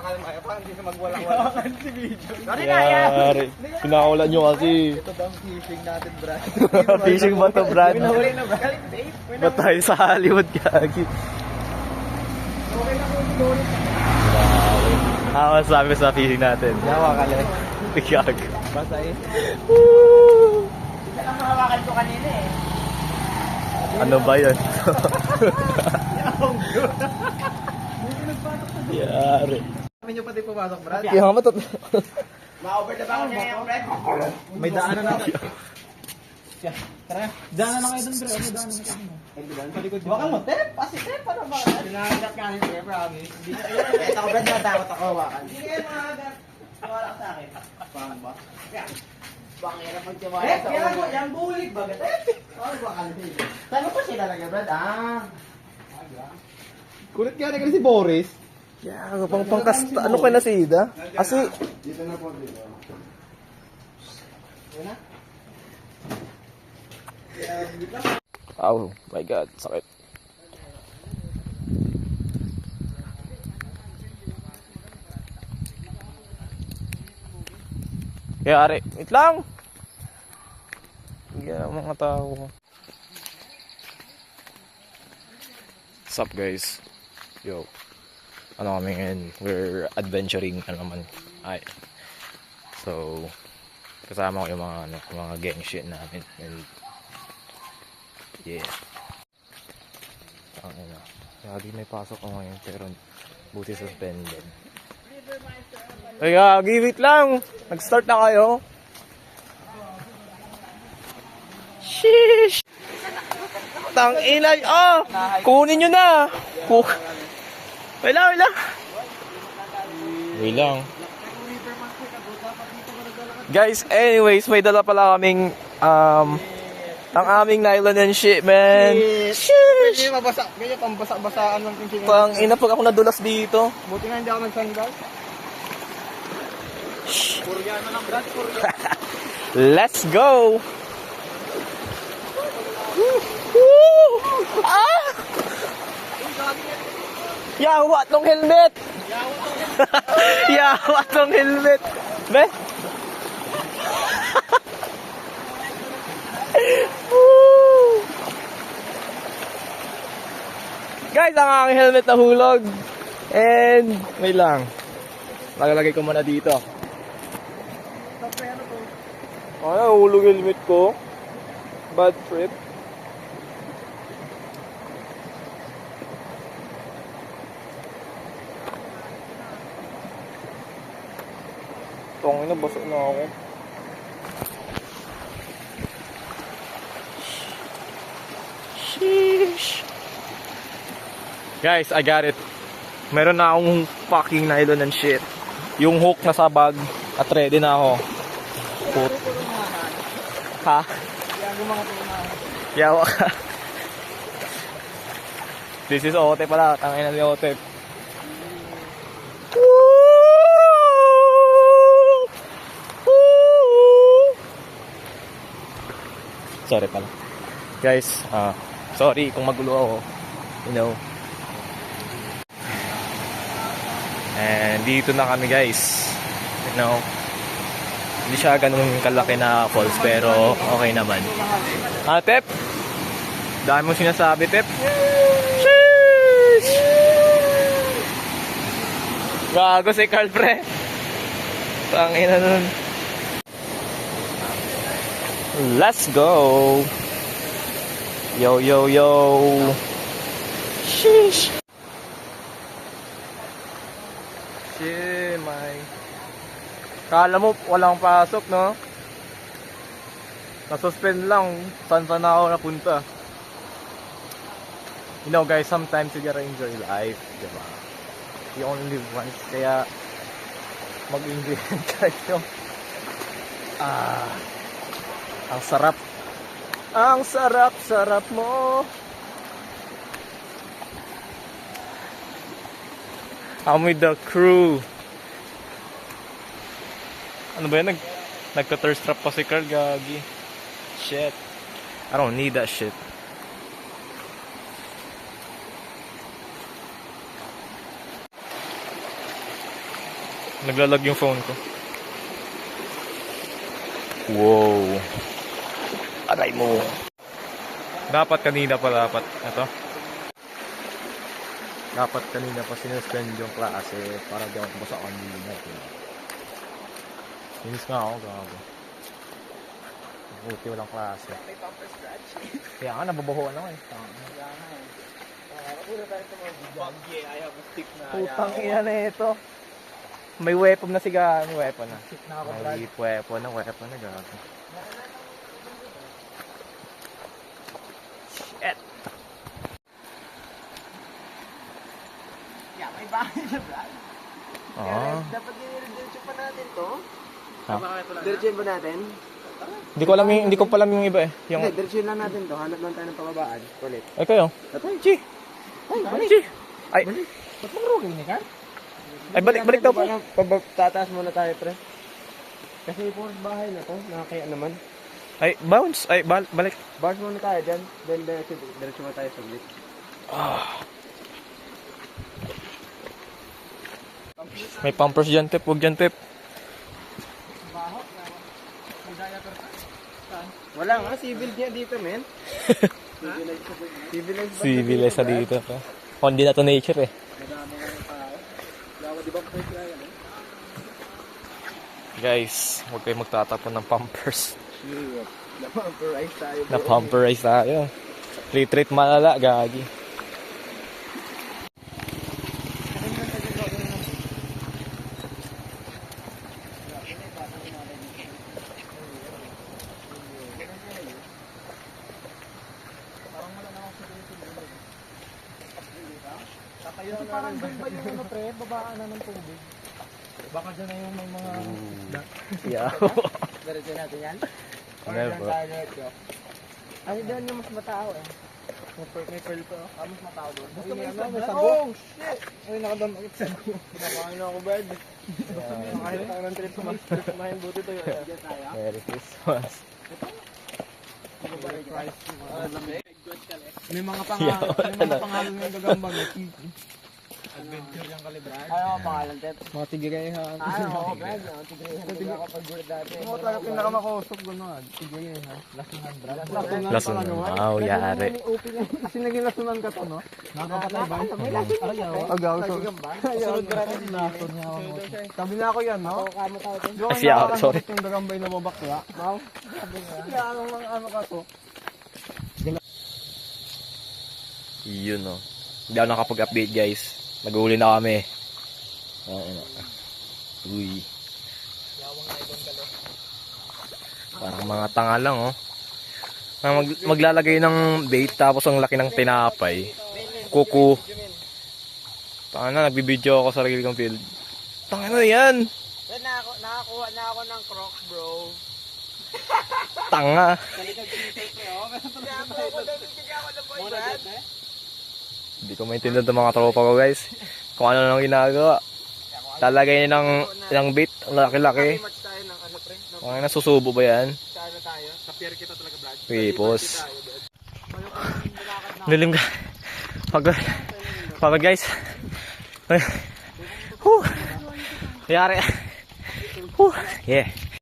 kalma. Parang hindi na magwalang-wala. Si video. Yari. Pinakawalan nyo kasi. Ito daw ang fishing natin, Brad. Fishing ba to, Brad? Pinahuli na, Brad. Galing safe. Ba't tayo sa Hollywood, gagi? Okay na po, ulit. Sabi sa fishing natin. Yawa ka lang. Gag. Basta eh. Isa lang mahawakan ko kanina eh. Ano ba yun? Yari. Kami nyo pati pumasok, Brad. Kaya nga matot. Ma-over the back niya yung Brad. May daanan na. Tara, daanan na kayo dun, bro. Ano daanan na kayo dun? Sa likod. Huwag kang mo-tep. Pasitep. Ano ba? Pinahagat ka nito eh, promise. Hindi na. Ito ko, Brad. Natakot ako. Hawakan. Hindi kayo mahagat. Wala ka sa akin. Paano ba? Yan. Bangera pagtiwala Eh, sa kaya mo, ulo. yung bulig ba? Ano ba kasi? Saan mo pa sila lagay, Brad? Kulit kaya na si Boris. Yeah, pangkasta. Ano kayo na si Ida? Kasi... Dito na po, dito. Oh my God, sakit. Kaya ari, wait lang. Yan mga tao. What's up guys? Yo. Ano kami ngayon? We're adventuring na naman. Ay. So, kasama ko yung mga gang shit namin. And yeah. Ang ina. Lagi may pasok ako ngayon pero buti suspended. Kaya, wait lang. Nag-start na kayo. Sheesh. Tang ina. Oh, kunin nyo na. Wait lang. Wait lang. Guys, anyways, may dala pala kaming ang aming nylon and shit, man. Sheesh. Ganyan mabasa. Ganyan pambasa-basaan lang yung Tang ina pag ako nadulas dito. Buti nga hindi ako nagsandal. Koreano lang, Brad. Koreano. Let's go. Ah! Yawa tong helmet. Yawa tong helmet. Be? Guys, ang aking helmet na hulog. And, wait lang. Nagalagay ko muna dito. Ay, hulog helmet ko. Bad trip. Tongin na, basa na ako. Sheesh. Guys, I got it. Meron na akong fucking nylon and shit. Yung hook na sa bag at ready na ako. Put. Ha? Yawa ka. This is Ote pala. Tangin na ni Ote. Sorry pala. Guys, sorry kung magulo ako. You know. And dito na kami guys. You know. Hindi siya ganun kalaki na falls pero okay naman. Tep? Dahil mo sinasabi, Tep? Sheesh! Gago si Carl, pre. Tangina nun. Let's go! Yo, yo, yo! Sheesh! Shimay. Kala mo walang pasok, no? Nasuspend lang. Saan na ako napunta? You know guys, sometimes you gotta enjoy life, diba? You only live once, kaya mag-enjoy kayo. Ang sarap. Ang sarap mo. I'm with the crew. Ano ba yun? Nagka-thirst trap pa si Carl, gagi. Shit. I don't need that shit. Naglalag yung phone ko. Wow. Aray mo. Dapat kanina pa ito. Dapat kanina pa sinuspend yung klase para di ako basa kanina. Inis nga ako, gago. Buti walang klase. May bumper scratch. Kaya nga, nababahuan ako eh. Pag-yeah, I have a stick na. Putang ina na ito. May weapon na siga. May weapon na. Shit na ako, Brad. May weapon na gago. Shit. Yeah, may bahay na, Brad. Ah. Dapat diretso pa natin to. Ha? Diretso ba natin? Hindi ko pa alam yung iba eh. Yung Hindi, diretso lang natin to. Hanap lang tayo ng pababaan. Ulit. ay kayo. Chi! Ay, balik. Ay, Ba't mong rugay ni Carl? ay balik daw po. Tataas muna tayo, pre. Kasi po bahay na to. Nakakaya naman. Ay, bounce. Ay, balik. Bounce muna tayo dyan. Then diretso mo tayo sa ulit. May pumpers dyan, Pep. Huwag dyan, Pep. Wala nga, civil niya dito, men. Civilized ba? Civilized sa dito. Hindi na to nature eh. Guys, huwag kayo magtatapon ng pumpers. Na-pumperize tayo. Na-pumperize tayo. Retreat malala, gagi. Kasi parang doon ba yung ano, pre? Babaan na ng tubig. Baka dyan na yung may mga... Yeah. Diretso natin yan. Never. Ay, doon yung mas matao eh. May pearl pa. Mas matao doon. Gusto mo May yung ano, may sabon? sago. Oh, shit! Ay, nakadamagit sa ko. Pinakain na ako, Brad. Kahit ako ng trip kumain buti to yun. Merry Christmas. May mga pangalan ng gagambag. Adventure yung kalibrad. Ano ang pangalan, Ted? Mga tigirehan. Oo, Brad. Tigrehan din ako pag-guard dati. Mo talaga pinakamakusog gano'n. Tigirehan. Lasunan, Brad. Lasunan. Oh, yari. Kasi naging lasunan ka to, no? Nakakapatay ba? Ayaw. Agaw. Sunod ka rin yung lason niya ako. Sabi na ako yan, no? Kamo tao din. Di ba Ay, siya, sorry. yung dagambay na babakla? Wow. Kaya ano ka to? Yun oh. Hindi ako nakapag-update guys. Nag-uuli na kami. Uy. Parang mga tanga lang oh. Maglalagay ng bait tapos ang laki ng tinapay. Kuku. Tanga na, nagbibideo ako sa sarili kong field. Tanga na yan. Nakakuha na ako ng Crocs, bro. Tanga. Hindi ko maintindihan ng mga tropa ko guys. Kung ano nang ginagawa. Lalagay niya ng bait. Ang laki-laki. Match tayo ng ano, pre? Kung ano, nasusubo ba yan? Sa ano tayo? Sa pier kita talaga, Brad. Pipos. Lilim ka. Pagod guys. Whew. Yari. Whew. Yeah.